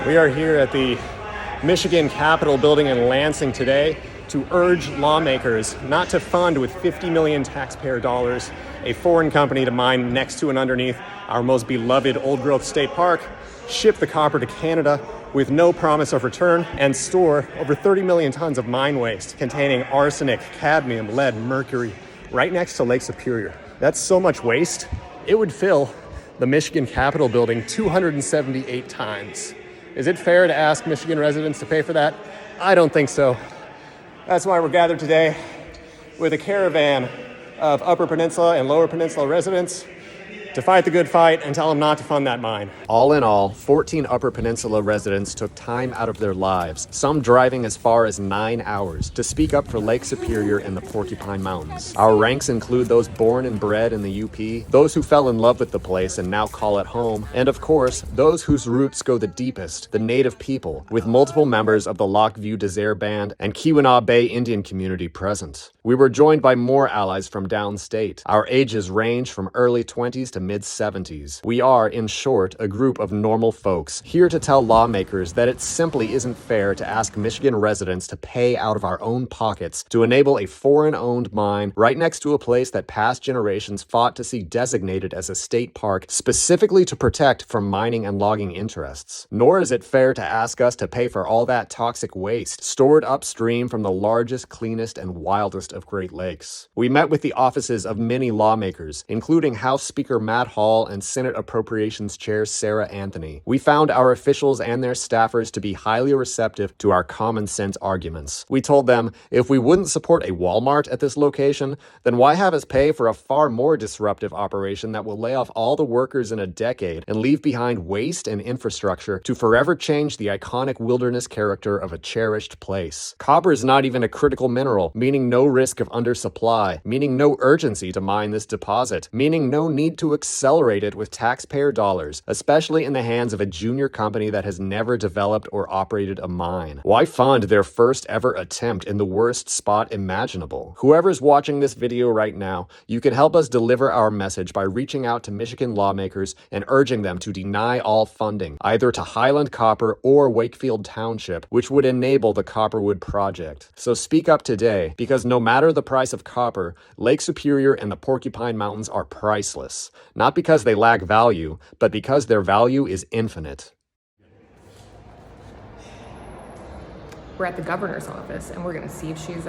We are here at the Michigan Capitol building in Lansing today to urge lawmakers not to fund with 50 million taxpayer dollars a foreign company to mine next to and underneath our most beloved old-growth state park, ship the copper to Canada with no promise of return, and store over 30 million tons of mine waste containing arsenic, cadmium, lead, mercury right next to Lake Superior. That's so much waste, it would fill the Michigan Capitol building 278 times. Is it fair to ask Michigan residents to pay for that? I don't think so. That's why we're gathered today with a caravan of Upper Peninsula and Lower Peninsula residents to fight the good fight and tell them not to fund that mine. All in all, 14 Upper Peninsula residents took time out of their lives, some driving as far as 9 hours, to speak up for Lake Superior and the Porcupine Mountains. Our ranks include those born and bred in the UP, those who fell in love with the place and now call it home, and of course, those whose roots go the deepest, the Native people, with multiple members of the Lac Vieux Desert Band and Keweenaw Bay Indian community present. We were joined by more allies from downstate. Our ages range from early 20s to mid-70s. We are, in short, a group of normal folks, here to tell lawmakers that it simply isn't fair to ask Michigan residents to pay out of our own pockets to enable a foreign-owned mine right next to a place that past generations fought to see designated as a state park specifically to protect from mining and logging interests. Nor is it fair to ask us to pay for all that toxic waste stored upstream from the largest, cleanest, and wildest of Great Lakes. We met with the offices of many lawmakers, including House Speaker Matt Hall and Senate Appropriations Chair Sarah Anthony. We found our officials and their staffers to be highly receptive to our common sense arguments. We told them if we wouldn't support a Walmart at this location, then why have us pay for a far more disruptive operation that will lay off all the workers in a decade and leave behind waste and infrastructure to forever change the iconic wilderness character of a cherished place. Copper is not even a critical mineral, meaning no risk of undersupply, meaning no urgency to mine this deposit, meaning no need to accelerate it with taxpayer dollars, especially in the hands of a junior company that has never developed or operated a mine. Why fund their first ever attempt in the worst spot imaginable? Whoever's watching this video right now, you can help us deliver our message by reaching out to Michigan lawmakers and urging them to deny all funding, either to Highland Copper or Wakefield Township, which would enable the Copperwood project. So speak up today, because no matter the price of copper, Lake Superior and the Porcupine Mountains are priceless. Not because they lack value, but because their value is infinite. We're at the governor's office and we're going to see if she's